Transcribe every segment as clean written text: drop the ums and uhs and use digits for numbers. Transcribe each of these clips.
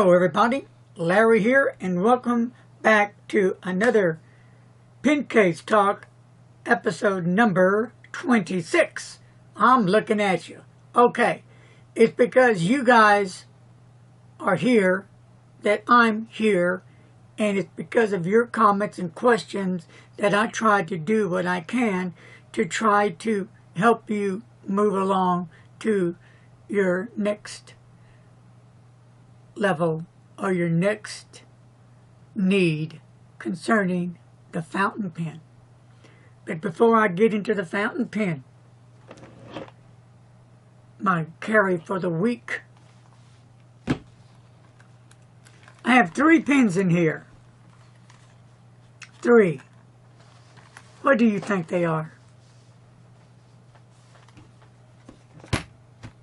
Hello everybody, Larry here, and welcome back to another Pen Case Talk, episode number 26. I'm looking at you. Okay, it's because you guys are here that I'm here, and it's because of your comments and questions that I try to do what I can to try to help you move along to your next level or your next need concerning the fountain pen. But before I get into the fountain pen, my carry for the week, I have 3 pens in here. 3. What do you think they are?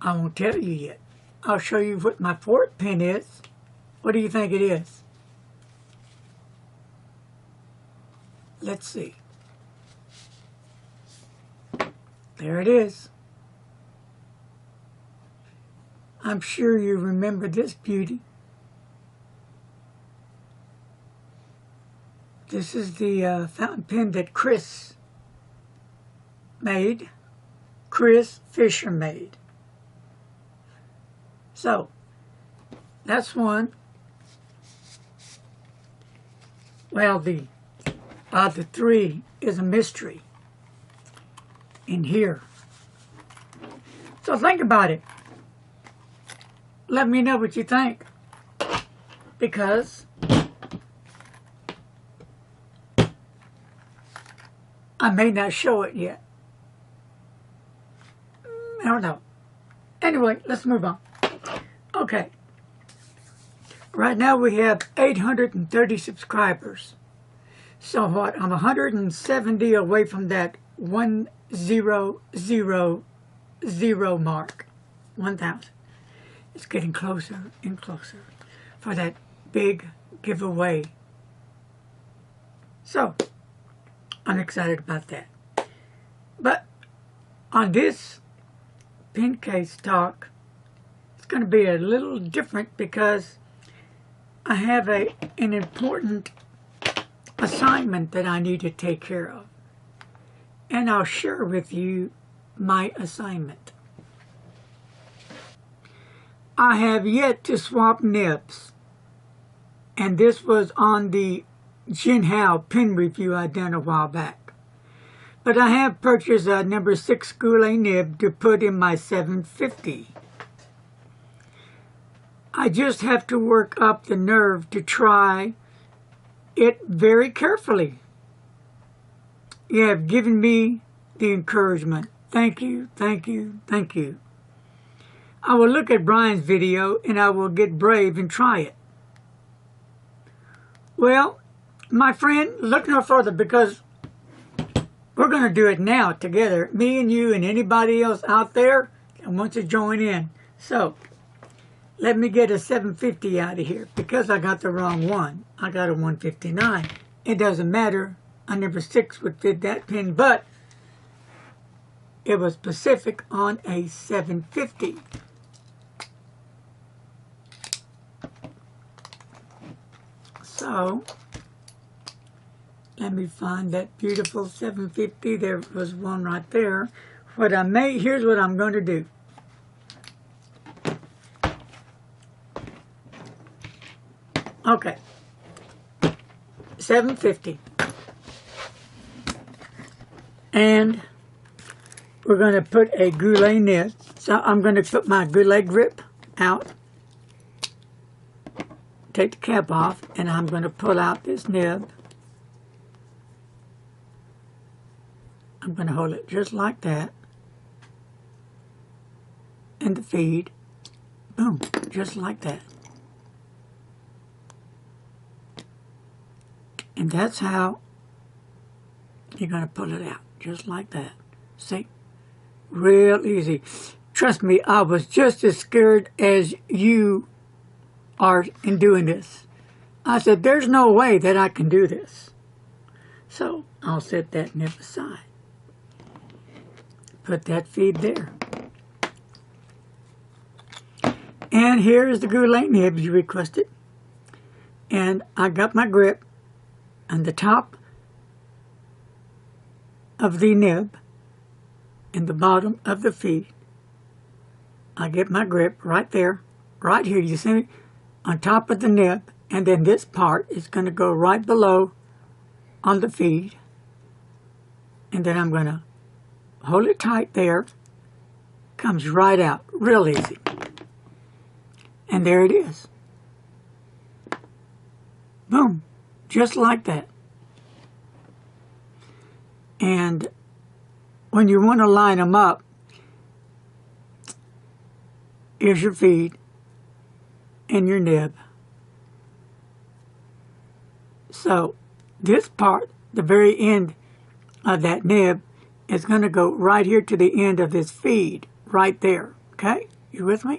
I won't tell you yet. I'll show you what my 4th pen is. What do you think it is? Let's see. There it is. I'm sure you remember this beauty. This is the fountain pen that Chris Fisher made. So, that's one. Well, the 3 is a mystery in here. So think about it. Let me know what you think. Because I may not show it yet. I don't know. Anyway, let's move on. Okay, right now we have 830 subscribers. So what? I'm 170 away from that 1000 mark. 1,000. It's getting closer and closer for that big giveaway. So, I'm excited about that. But on this Pen Case Talk, it's going to be a little different because I have an important assignment that I need to take care of. And I'll share with you my assignment. I have yet to swap nibs. And this was on the Jinhao pen review I done a while back. But I have purchased a number 6 Goulet nib to put in my 750. I just have to work up the nerve to try it very carefully. You have given me the encouragement. Thank you, thank you, thank you. I will look at Brian's video and I will get brave and try it. Well, my friend, look no further because we're going to do it now together. Me and you and anybody else out there that wants to join in. So, let me get a 750 out of here because I got the wrong one. I got a 159. It doesn't matter. A number 6 would fit that pen, but it was specific on a 750. So, let me find that beautiful 750. There was one right there. Here's what I'm going to do. Okay, 750, and we're going to put a Goulet nib. So I'm going to put my Goulet grip out, take the cap off, and I'm going to pull out this nib. I'm going to hold it just like that, and the feed, boom, just like that. And that's how you're going to pull it out, just like that. See? Real easy. Trust me, I was just as scared as you are in doing this. I said, there's no way that I can do this. So, I'll set that nib aside. Put that feed there. And here's the Goulet nib you requested. And I got my grip on the top of the nib and the bottom of the feed. I get my grip right there, right here, you see me, on top of the nib, and then this part is going to go right below on the feed, and then I'm going to hold it tight there. Comes right out, real easy. And there it is. Boom, just like that. And when you want to line them up, here's your feed and your nib. So this part, the very end of that nib, is going to go right here to the end of this feed, right there. Okay? You with me?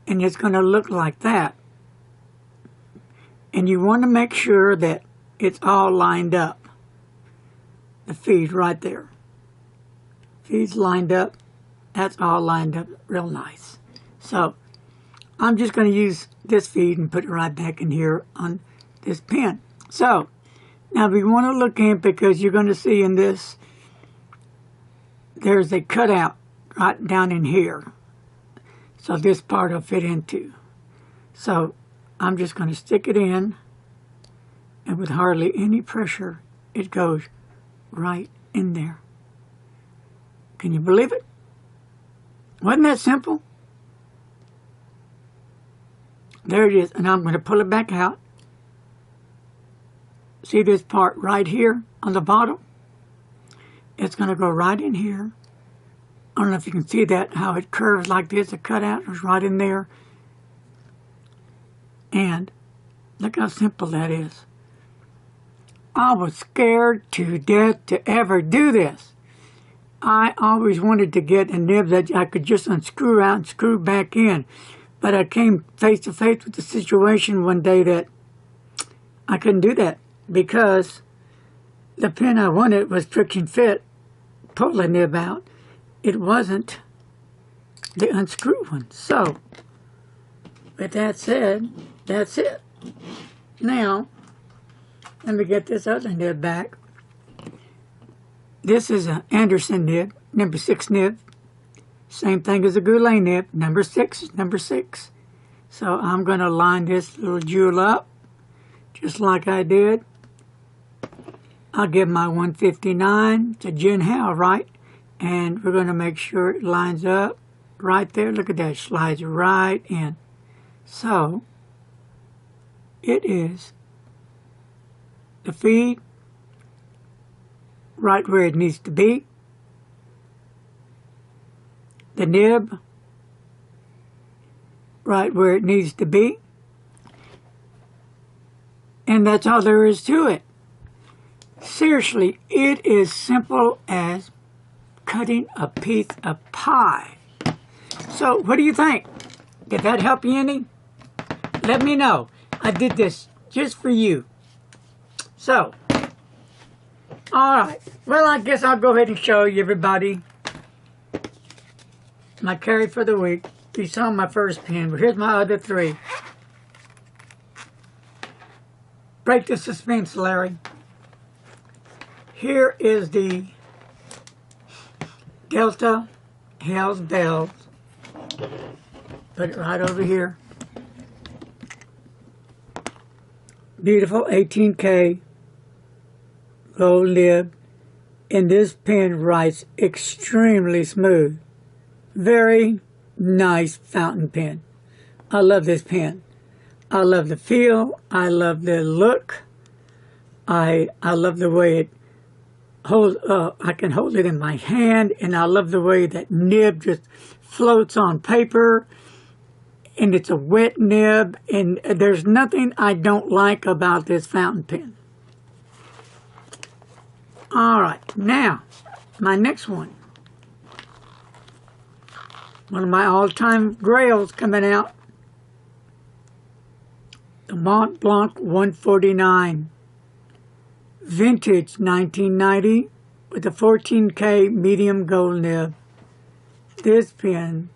And it's going to look like that. And you want to make sure that it's all lined up. The feed right there. Feed's lined up. That's all lined up real nice. So I'm just going to use this feed and put it right back in here on this pin. So now we want to look in, because you're going to see in this, there's a cutout right down in here. So this part will fit into. So I'm just going to stick it in, and with hardly any pressure, it goes right in there. Can you believe it? Wasn't that simple? There it is, and I'm going to pull it back out. See this part right here on the bottom? It's going to go right in here. I don't know if you can see that, how it curves like this. The cutout is right in there. And look how simple that is. I was scared to death to ever do this. I always wanted to get a nib that I could just unscrew out and screw back in. But I came face to face with the situation one day that I couldn't do that, because the pin I wanted was friction fit. Pull the nib out. It wasn't the unscrew one. So, with that said, that's it. Now, let me get this other nib back. This is an Anderson nib, number 6 nib. Same thing as a Goulet nib, number 6 is number 6. So I'm going to line this little jewel up, just like I did. I'll give my 159 to Jen Howe, right? And we're going to make sure it lines up right there. Look at that, it slides right in. So it is the feed right where it needs to be. The nib right where it needs to be. And that's all there is to it. Seriously, it is simple as cutting a piece of pie. So, what do you think? Did that help you any? Let me know. I did this just for you. So, alright. Well, I guess I'll go ahead and show you, everybody, my carry for the week. You saw my first pin, but here's my other 3. Break the suspense, Larry. Here is the Delta Hell's Bells. Put it right over here. Beautiful 18K gold nib. And this pen writes extremely smooth. Very nice fountain pen. I love this pen. I love the feel. I love the look. I love the way it holds. I can hold it in my hand, and I love the way that nib just floats on paper. And it's a wet nib, and there's nothing I don't like about this fountain pen. All right, now my next one. One of my all-time grails coming out. The Mont Blanc 149. Vintage 1990 with a 14K medium gold nib. This pen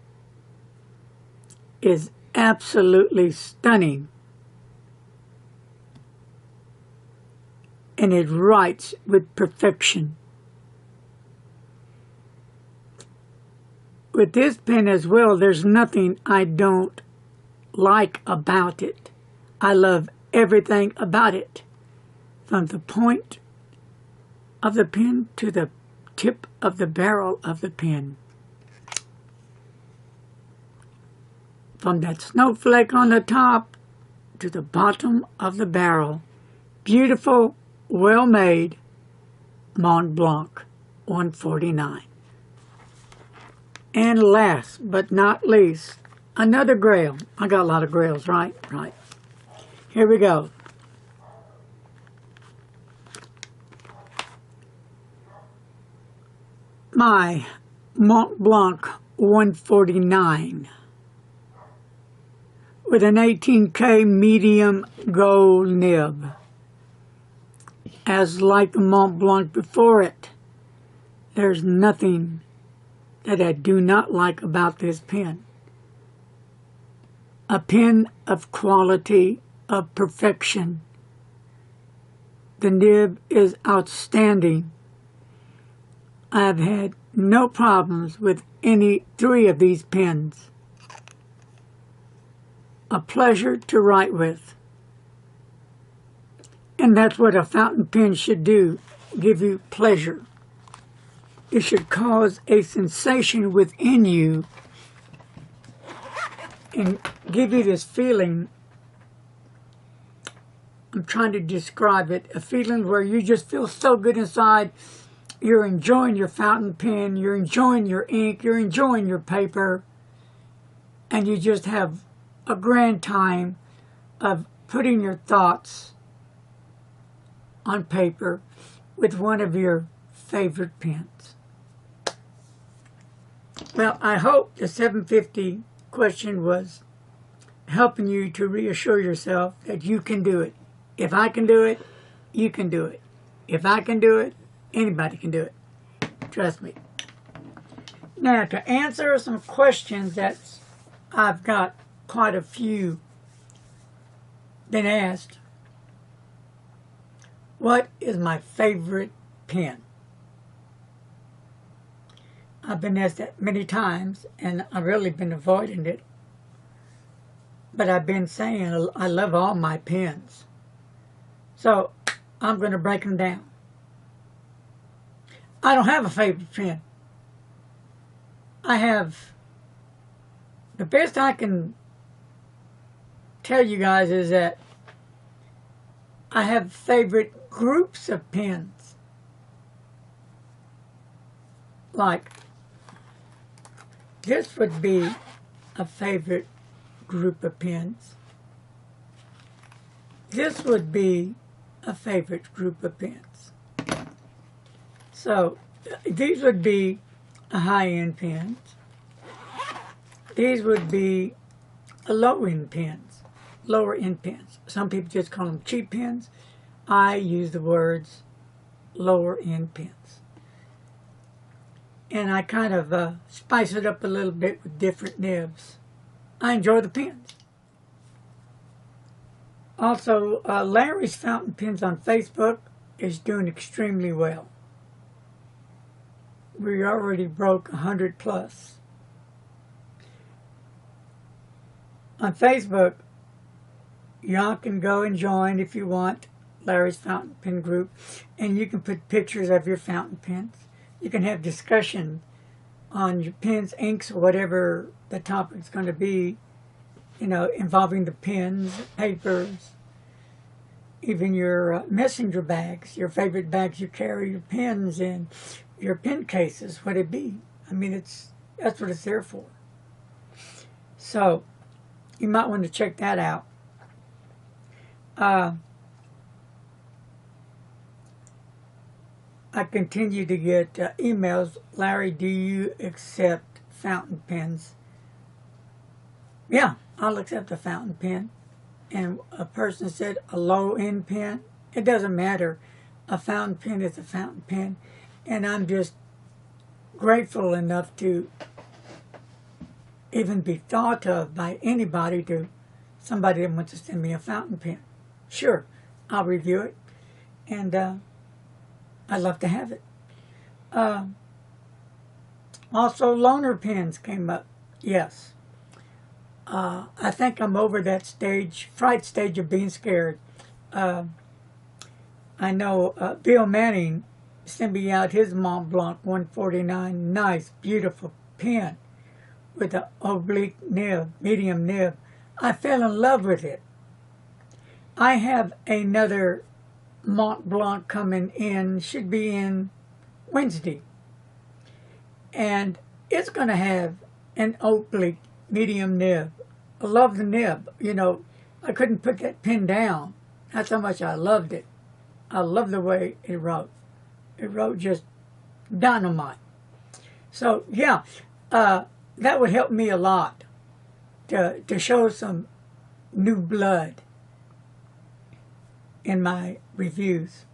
is absolutely stunning. And it writes with perfection. With this pen as well, there's nothing I don't like about it. I love everything about it, from the point of the pen to the tip of the barrel of the pen. From that snowflake on the top to the bottom of the barrel. Beautiful, well-made Mont Blanc 149. And last but not least, another Grail. I got a lot of Grails, right? Right. Here we go. My Mont Blanc 149 with an 18K medium gold nib. As like the Mont Blanc before it, there's nothing that I do not like about this pen. A pen of quality, of perfection. The nib is outstanding. I've had no problems with any 3 of these pens. A pleasure to write with. And that's what a fountain pen should do, give you pleasure. It should cause a sensation within you and give you this feeling. I'm trying to describe it. A feeling where you just feel so good inside. You're enjoying your fountain pen. You're enjoying your ink. You're enjoying your paper. And you just have a grand time of putting your thoughts on paper with one of your favorite pens. Well, I hope the 750 question was helping you to reassure yourself that you can do it. If I can do it, you can do it. If I can do it, anybody can do it. Trust me. Now, to answer some questions that I've got quite a few been asked, what is my favorite pen? I've been asked that many times, and I've really been avoiding it. But I've been saying I love all my pens. So I'm going to break them down. I don't have a favorite pen. I have, the best I can tell you guys is that I have favorite groups of pens. Like, this would be a favorite group of pens. This would be a favorite group of pens. So, these would be a high-end pens. These would be a low-end pens, lower-end pens. Some people just call them cheap pens. I use the words lower-end pens. And I kind of spice it up a little bit with different nibs. I enjoy the pens. Also, Larry's Fountain Pens on Facebook is doing extremely well. We already broke 100 plus. On Facebook, y'all can go and join if you want Larry's Fountain Pen group, and you can put pictures of your fountain pens. You can have discussion on your pens, inks, or whatever the topic's going to be, you know, involving the pens, papers, even your messenger bags, your favorite bags you carry your pens in, your pen cases, what it be. I mean, that's what it's there for. So, you might want to check that out. I continue to get emails. Larry, do you accept fountain pens? Yeah, I'll accept a fountain pen. And a person said a low-end pen. It doesn't matter. A fountain pen is a fountain pen. And I'm just grateful enough to even be thought of by anybody to somebody that wants to send me a fountain pen. Sure, I'll review it, and I'd love to have it. Also, loaner pens came up. Yes. I think I'm over that fright stage of being scared. I know Bill Manning sent me out his Mont Blanc 149, nice, beautiful pen with an oblique nib, medium nib. I fell in love with it. I have another Mont Blanc coming in, should be in Wednesday. And it's going to have an oblique medium nib. I love the nib. You know, I couldn't put that pen down. That's how much I loved it. I love the way it wrote. It wrote just dynamite. So, yeah, that would help me a lot to show some new blood in my reviews.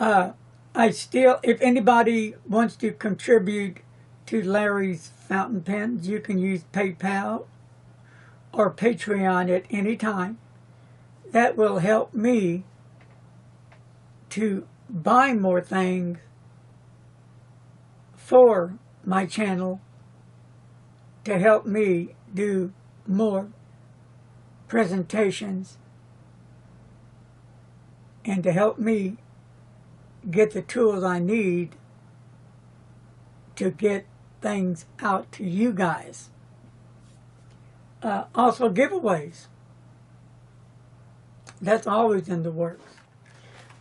If anybody wants to contribute to Larry's fountain pens, you can use PayPal or Patreon at any time. That will help me to buy more things for my channel to help me do more presentations and to help me get the tools I need to get things out to you guys. Also giveaways. That's always in the works.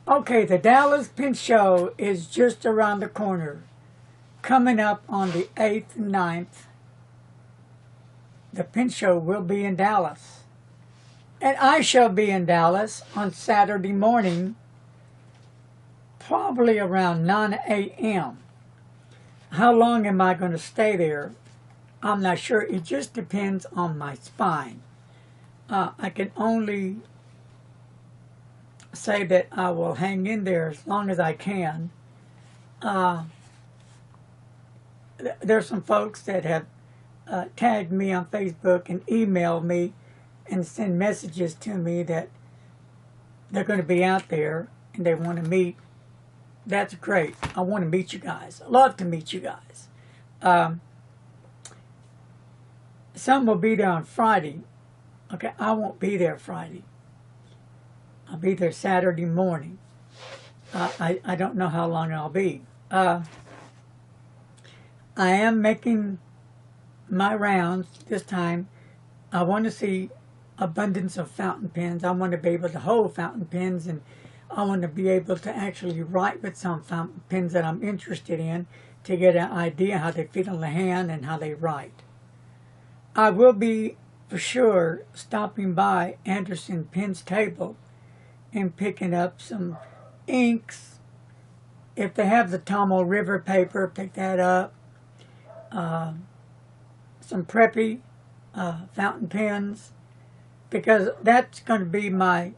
Okay, the Dallas Pen Show is just around the corner. Coming up on the 8th and 9th, the Pen Show will be in Dallas. And I shall be in Dallas on Saturday morning, probably around 9 a.m. How long am I going to stay there? I'm not sure. It just depends on my spine. I can only say that I will hang in there as long as I can. There's some folks that have tagged me on Facebook and emailed me and send messages to me that they're going to be out there and they want to meet. That's great. I want to meet you guys. I love to meet you guys. Some will be there on Friday. Okay, I won't be there Friday. I'll be there Saturday morning. I don't know how long I'll be. I am making my rounds this time. I want to see abundance of fountain pens. I want to be able to hold fountain pens, and I want to be able to actually write with some fountain pens that I'm interested in to get an idea how they feel in the hand and how they write. I will be, for sure, stopping by Anderson Pen's table and picking up some inks. If they have the Tomo River paper, pick that up. Some preppy fountain pens, because that's going to be my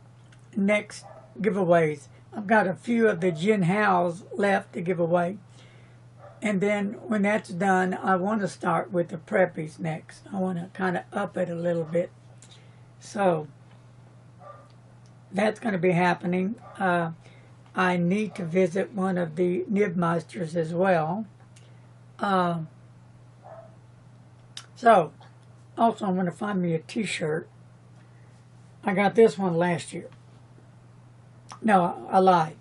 next giveaways. I've got a few of the Jin Howes left to give away. And then when that's done, I want to start with the preppies next. I want to kind of up it a little bit. So that's going to be happening. I need to visit one of the Nibmeisters as well. So, also I'm going to find me a t-shirt. I got this one last year. No, I lied.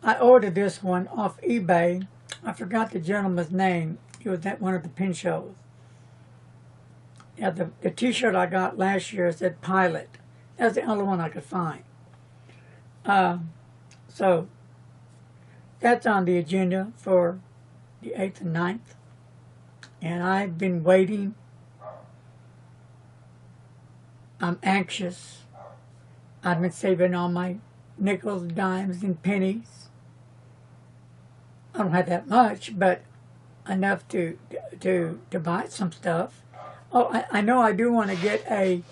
I ordered this one off eBay. I forgot the gentleman's name. He was at one of the pen shows. Yeah, the t-shirt I got last year said Pilot. That's the only one I could find. So, that's on the agenda for the 8th and 9th. And I've been waiting. I'm anxious. I've been saving all my nickels, dimes, and pennies. I don't have that much, but enough to buy some stuff. Oh, I know I do want to get a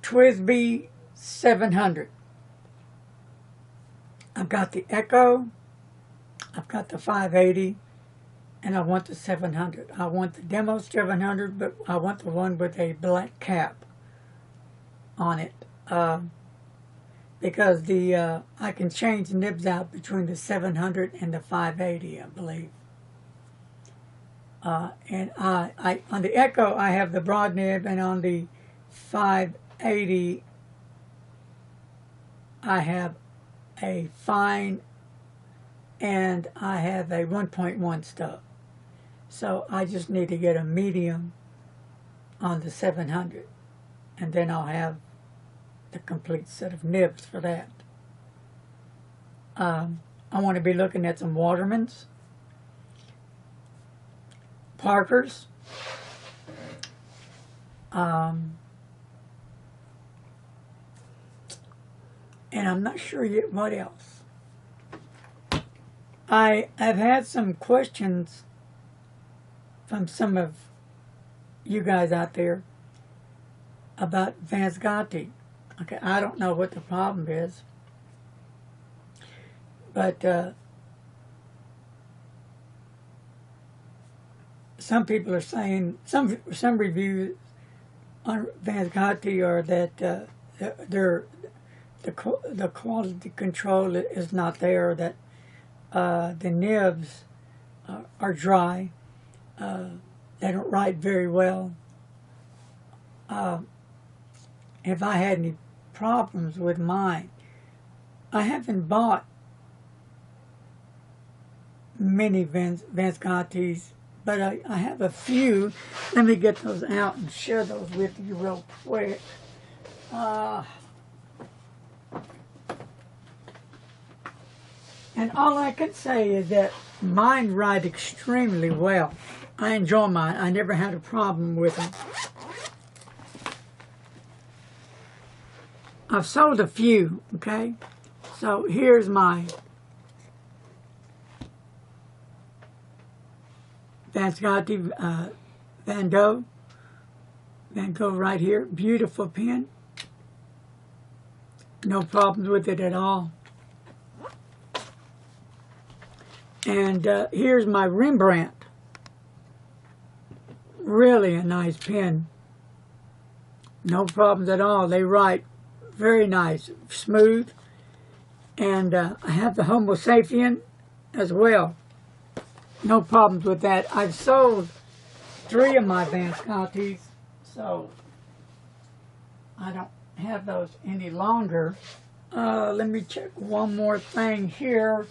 TWSBI 700. I've got the Echo. I've got the 580. and I want the 700. I want the demo 700, but I want the one with a black cap on it. Because the I can change the nibs out between the 700 and the 580, I believe. And I on the Echo I have the broad nib, and on the 580 I have a fine, and I have a 1.1 stub. So I just need to get a medium on the 700, and then I'll have the complete set of nibs for that. I want to be looking at some Watermans, Parkers, and I'm not sure yet what else. I've had some questions from some of you guys out there about Vance Gotti. Okay, I don't know what the problem is, but some people are saying, some reviews on Vance Gotti are that the quality control is not there, that the nibs are dry, they don't write very well. If I had any problems with mine, I haven't bought many Vance Gottis, but I have a few. Let me get those out and share those with you real quick. And all I can say is that mine write extremely well. I enjoy mine. I never had a problem with them. I've sold a few, okay? So here's my Vance Gotti Van Gogh right here. Beautiful pen. No problems with it at all. And here's my Rembrandt. Really a nice pen. No problems at all. They write very nice, smooth. And I have the Homo sapien as well. No problems with that. I've sold 3 of my Vance Gottis, so I don't have those any longer. Let me check one more thing here.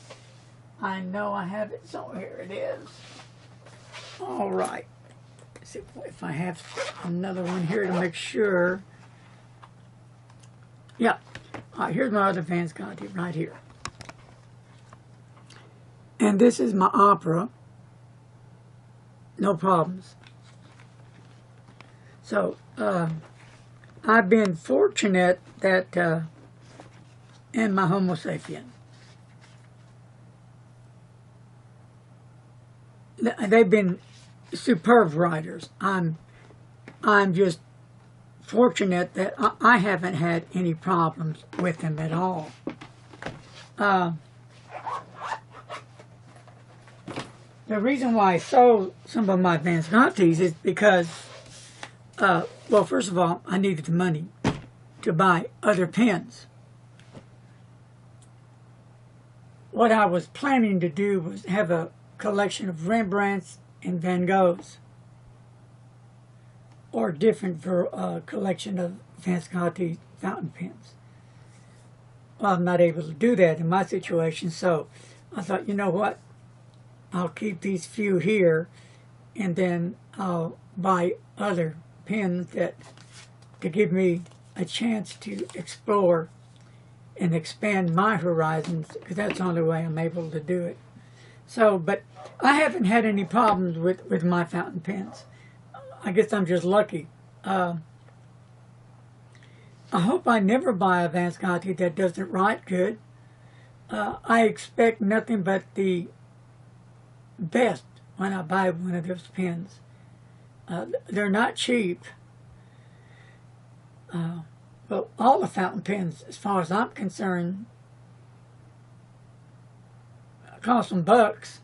I know I have it, so here it is. All right. Let's see if I have another one here to make sure. Yeah. Here's my other Vance Gotti right here. And this is my Opera. No problems. So, I've been fortunate that, in my Homo sapien, they've been superb writers. I'm just fortunate that I haven't had any problems with them at all. The reason why I sold some of my Vance Gottis is because, well, first of all, I needed the money to buy other pens. What I was planning to do was have a collection of Rembrandts and Van Goghs, or different collection of Vance Gotti fountain pens. Well, I'm not able to do that in my situation, so I thought, you know what? I'll keep these few here, and then I'll buy other pens that to give me a chance to explore and expand my horizons, because that's the only way I'm able to do it. So, but I haven't had any problems with my fountain pens. I guess I'm just lucky. I hope I never buy a Vance Gotti that doesn't write good. I expect nothing but the best when I buy one of those pens. They're not cheap. But all the fountain pens, as far as I'm concerned, cost some bucks.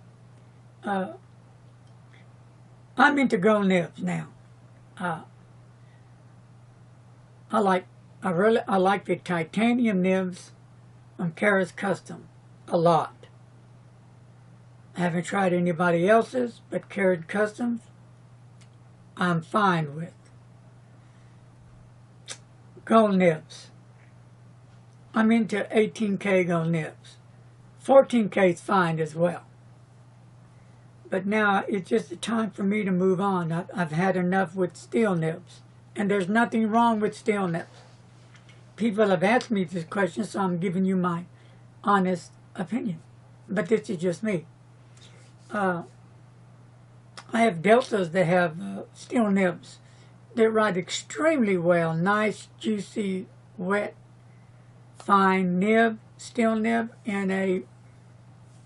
I'm into gold nibs now. Uh, I like the titanium nibs from Kara's Custom a lot. I haven't tried anybody else's, but Kara's Customs I'm fine with. Gold nibs. I'm into 18K gold nibs. 14K is fine as well. But now it's just the time for me to move on. I've had enough with steel nibs. And there's nothing wrong with steel nibs. People have asked me this question, so I'm giving you my honest opinion. But this is just me. I have Deltas that have steel nibs. They ride extremely well. Nice, juicy, wet, fine nib, steel nib, and a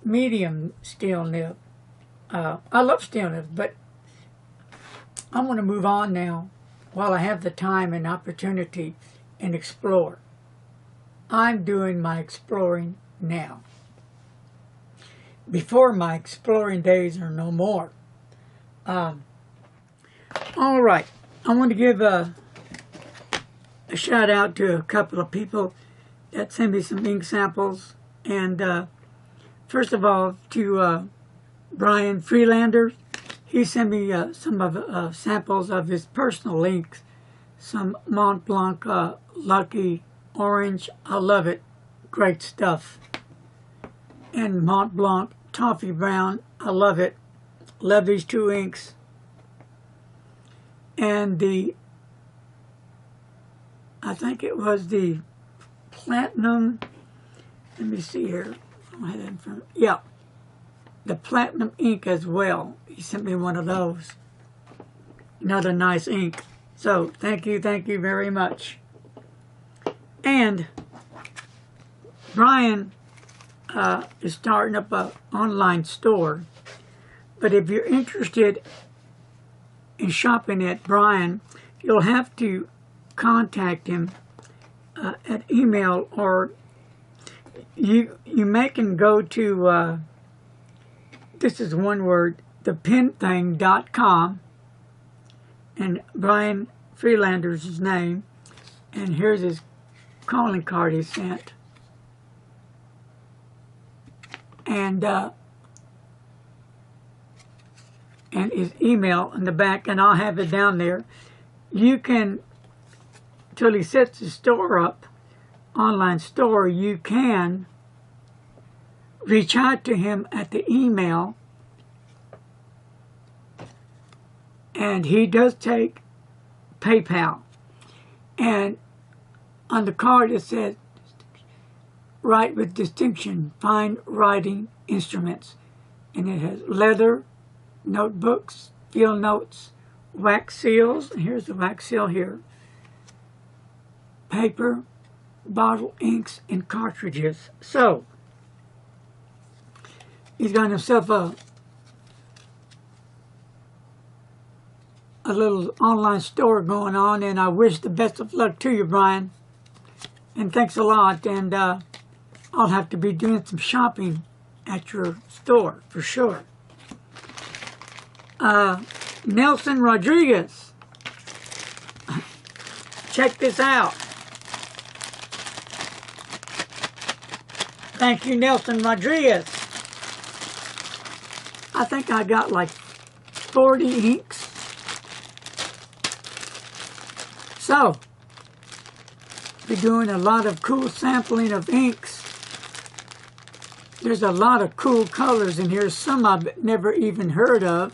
medium steel nib. I love steel nibs, but I want to move on now while I have the time and opportunity and explore. I'm doing my exploring now. Before my exploring days are no more. All right. I want to give a shout out to a couple of people that sent me some ink samples. And first of all, to Brian Friedlander. He sent me some of samples of his personal inks. Some Mont Blanc Lucky Orange. I love it. Great stuff. And Mont Blanc Toffee Brown. I love it. Love these two inks. And I think it was the Platinum. Let me see here. Yeah. The Platinum ink as well. He sent me one of those. Another nice ink. So, thank you very much. And Brian is starting up an online store. But if you're interested in shopping at Brian, you'll have to contact him at email, or you can go to this is one word, thepinthing.com, and Brian Friedlander's his name, and here's his calling card he sent, and his email in the back, and I'll have it down there. You can, till he sets the store up, online store, you can reach out to him at the email, and he does take PayPal. And on the card it says, write with distinction, fine writing instruments. And it has leather, notebooks, field notes, wax seals, and here's the wax seal here, paper, bottle inks, and cartridges. So, he's got himself a little online store going on, and I wish the best of luck to you, Brian. And thanks a lot, and I'll have to be doing some shopping at your store, for sure. Nelson Rodriguez. Check this out. Thank you, Nelson Rodriguez. I think I got like 40 inks. So, we're doing a lot of cool sampling of inks. There's a lot of cool colors in here. Some I've never even heard of.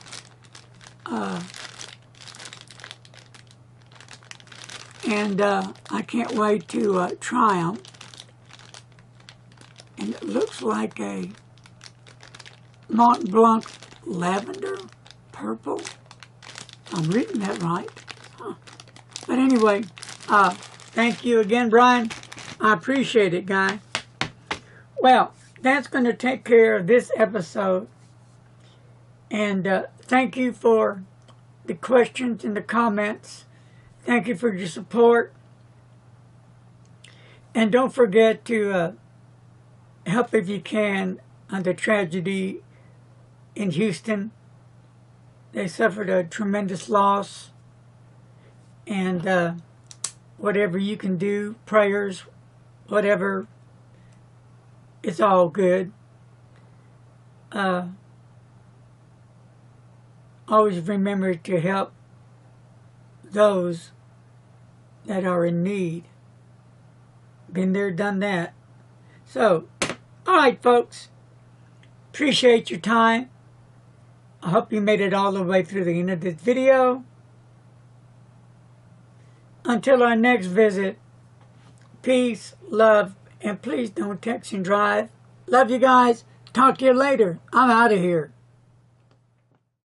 And I can't wait to try them. And it looks like a Mont Blanc lavender, purple. I'm reading that right. Huh. But anyway, thank you again, Brian. I appreciate it, guy. Well, that's going to take care of this episode. And thank you for the questions and the comments. Thank you for your support. And don't forget to help if you can on the tragedy in Houston. They suffered a tremendous loss. And whatever you can do, prayers, whatever, it's all good. Always remember to help those that are in need. Been there, done that. So, alright folks, appreciate your time. I hope you made it all the way through the end of this video. Until our next visit, peace, love, and please don't text and drive. Love you guys. Talk to you later. I'm out of here.